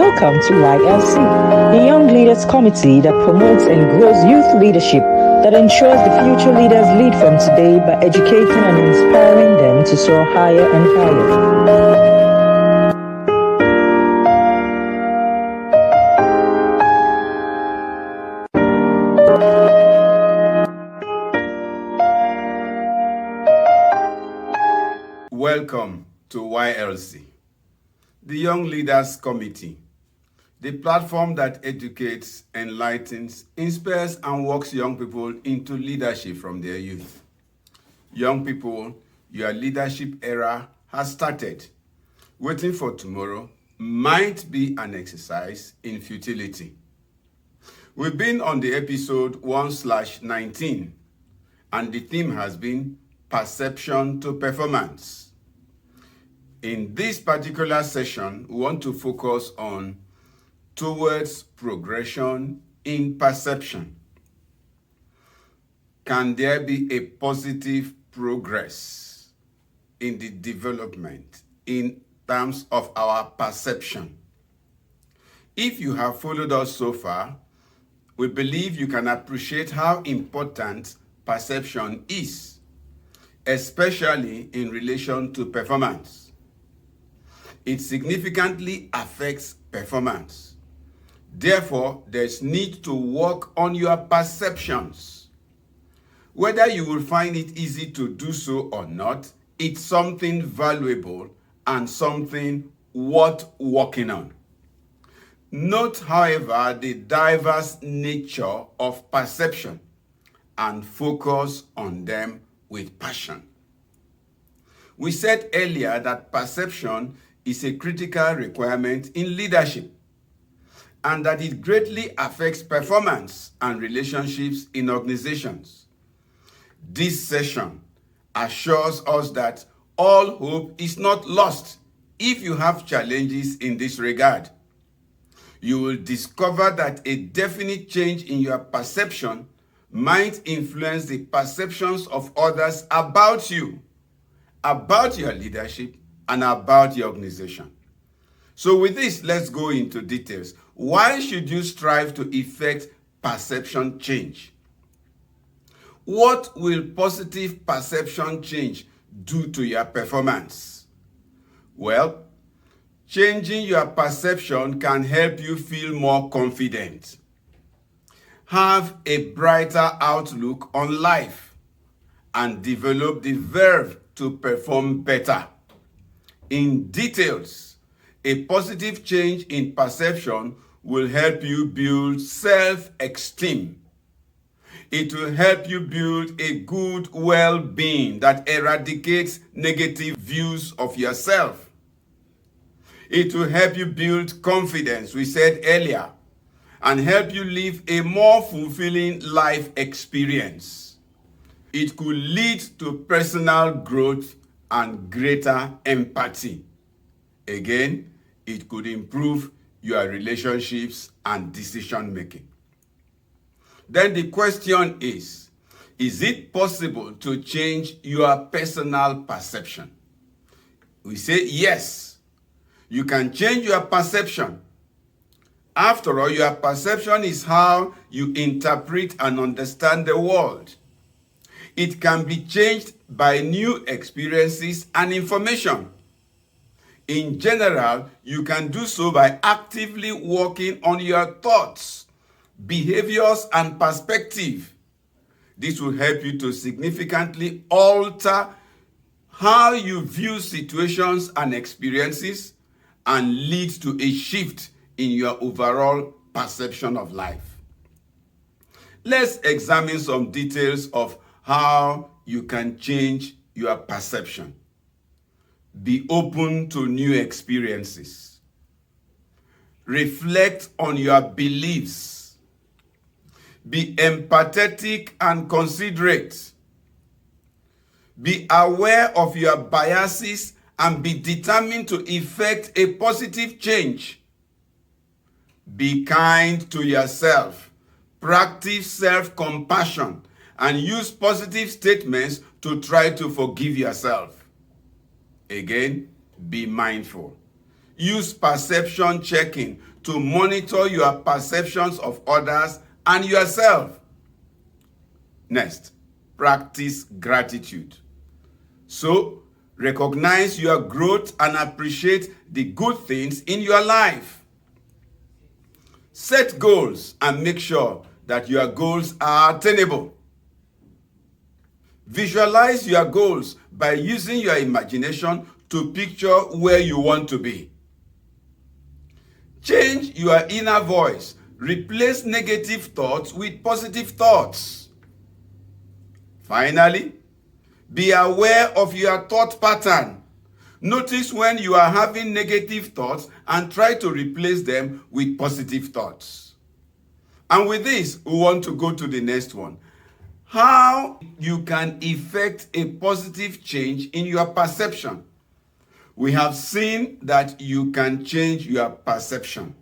Welcome to YLC, the Young Leaders Committee that promotes and grows youth leadership that ensures the future leaders lead from today by educating and inspiring them to soar higher and higher. Welcome to YLC, the Young Leaders Committee, the platform that educates, enlightens, inspires, and walks young people into leadership from their youth. Young people, your leadership era has started. Waiting for tomorrow might be an exercise in futility. We've been on the episode 1/19, and the theme has been perception to performance. In this particular session, we want to focus on towards progression in perception. Can there be a positive progress in the development in terms of our perception? If you have followed us so far, we believe you can appreciate how important perception is, especially in relation to performance. It significantly affects performance. Therefore, there's need to work on your perceptions. Whether you will find it easy to do so or not, it's something valuable and something worth working on. Note, however, the diverse nature of perception and focus on them with passion. We said earlier that perception is a critical requirement in leadership and that it greatly affects performance and relationships in organizations. This session assures us that all hope is not lost if you have challenges in this regard. You will discover that a definite change in your perception might influence the perceptions of others about you, about your leadership, and about your organization. So with this, let's go into details. Why should you strive to effect perception change? What will positive perception change do to your performance? Well, changing your perception can help you feel more confident, have a brighter outlook on life, and develop the verve to perform better. In details, a positive change in perception will help you build self-esteem. It will help you build a good well-being that eradicates negative views of yourself. It will help you build confidence, we said earlier, and help you live a more fulfilling life experience. It could lead to personal growth and greater empathy. Again, it could improve your relationships and decision making. Then the question is it possible to change your personal perception? We say yes, you can change your perception. After all, your perception is how you interpret and understand the world. It can be changed by new experiences and information. In general, you can do so by actively working on your thoughts, behaviors, and perspective. This will help you to significantly alter how you view situations and experiences and lead to a shift in your overall perception of life. Let's examine some details of how you can change your perception. Be open to new experiences. Reflect on your beliefs. Be empathetic and considerate. Be aware of your biases and be determined to effect a positive change. Be kind to yourself. Practice self-compassion and use positive statements to try to forgive yourself. Again, be mindful. Use perception checking to monitor your perceptions of others and yourself. Next, practice gratitude. So, recognize your growth and appreciate the good things in your life. Set goals and make sure that your goals are attainable. Visualize your goals by using your imagination to picture where you want to be. Change your inner voice. Replace negative thoughts with positive thoughts. Finally, be aware of your thought pattern. Notice when you are having negative thoughts and try to replace them with positive thoughts. And with this, we want to go to the next one. How you can effect a positive change in your perception. We have seen that you can change your perception.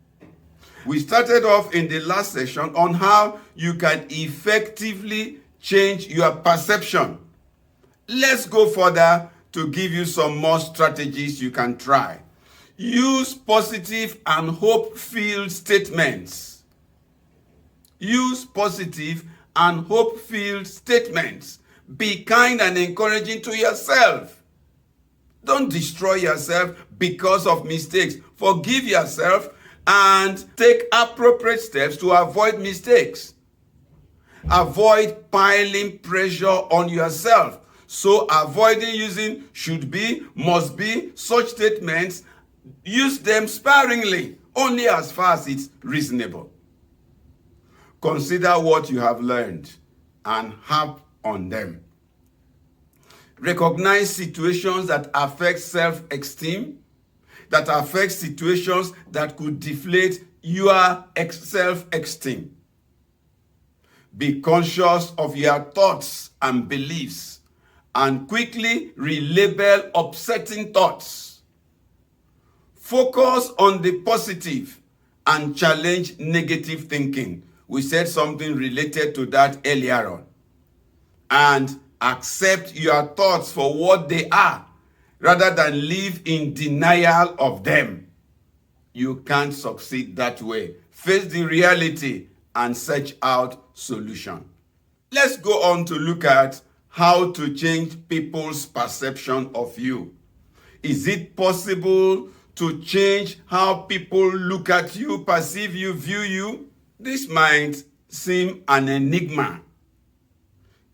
We started off in the last session on how you can effectively change your perception. Let's go further to give you some more strategies you can try. Use positive and hope-filled statements. Use positive and hope-filled statements. Be kind and encouraging to yourself. Don't destroy yourself because of mistakes. Forgive yourself and take appropriate steps to avoid mistakes. Avoid piling pressure on yourself. So avoiding using should be, must be, such statements, use them sparingly, only as far as it's reasonable. Consider what you have learned and harp on them. Recognize situations that affect self-esteem, that affect situations that could deflate your self-esteem. Be conscious of your thoughts and beliefs and quickly relabel upsetting thoughts. Focus on the positive and challenge negative thinking. We said something related to that earlier on. And accept your thoughts for what they are rather than live in denial of them. You can't succeed that way. Face the reality and search out solution. Let's go on to look at how to change people's perception of you. Is it possible to change how people look at you, perceive you, view you? This might seem an enigma.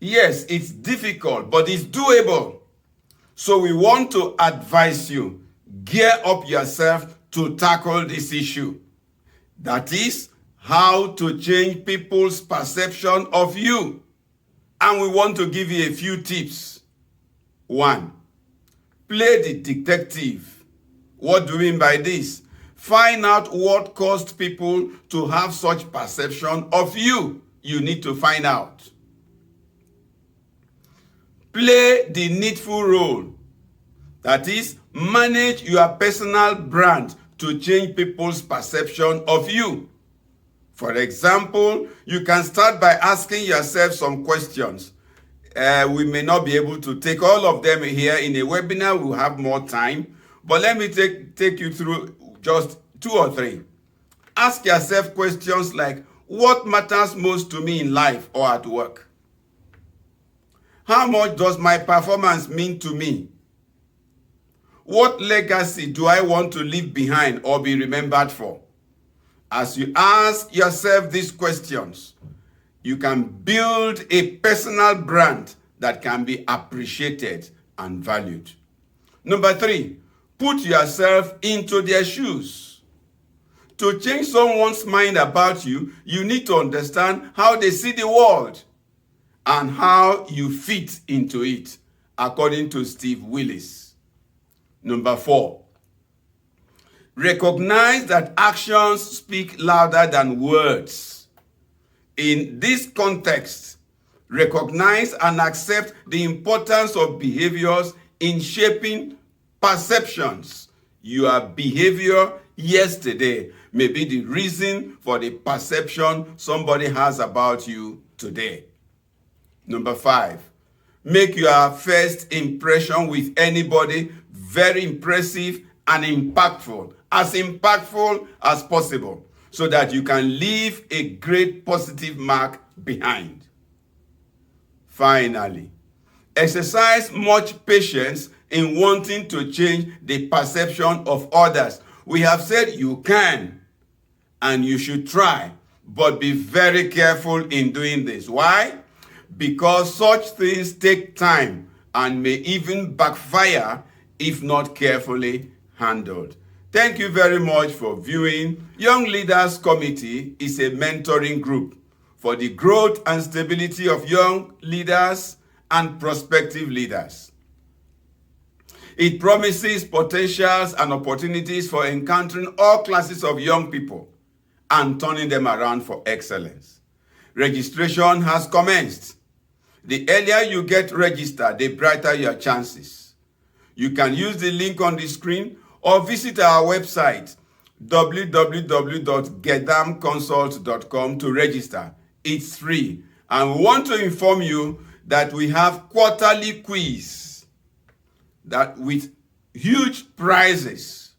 Yes, it's difficult, but it's doable. So we want to advise you, gear up yourself to tackle this issue. That is, how to change people's perception of you. And we want to give you a few tips. 1. Play the detective. What do we mean by this? Find out what caused people to have such perception of you. You need to find out. Play the needful role. That is, manage your personal brand to change people's perception of you. For example, you can start by asking yourself some questions. We may not be able to take all of them here in a webinar. We'll have more time. But let me take you through just 2 or 3. Ask yourself questions like, what matters most to me in life or at work? How much does my performance mean to me? What legacy do I want to leave behind or be remembered for? As you ask yourself these questions, you can build a personal brand that can be appreciated and valued. Number 3, put yourself into their shoes. To change someone's mind about you, you need to understand how they see the world and how you fit into it, according to Steve Willis. Number 4, recognize that actions speak louder than words. In this context, recognize and accept the importance of behaviors in shaping perceptions. Your behavior yesterday may be the reason for the perception somebody has about you today. Number 5, make your first impression with anybody very impressive and impactful as impactful as possible so that you can leave a great positive mark behind. Finally, exercise much patience in wanting to change the perception of others. We have said you can and you should try, but be very careful in doing this. Why? Because such things take time and may even backfire if not carefully handled. Thank you very much for viewing. Young Leaders Committee is a mentoring group for the growth and stability of young leaders and prospective leaders. It promises potentials and opportunities for encountering all classes of young people and turning them around for excellence. Registration has commenced. The earlier you get registered, the brighter your chances. You can use the link on the screen or visit our website www.gedamconsult.com to register. It's free. And we want to inform you that we have quarterly quiz that with huge prizes.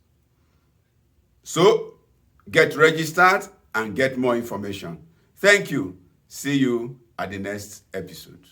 So get registered and get more information. Thank you. See you at the next episode.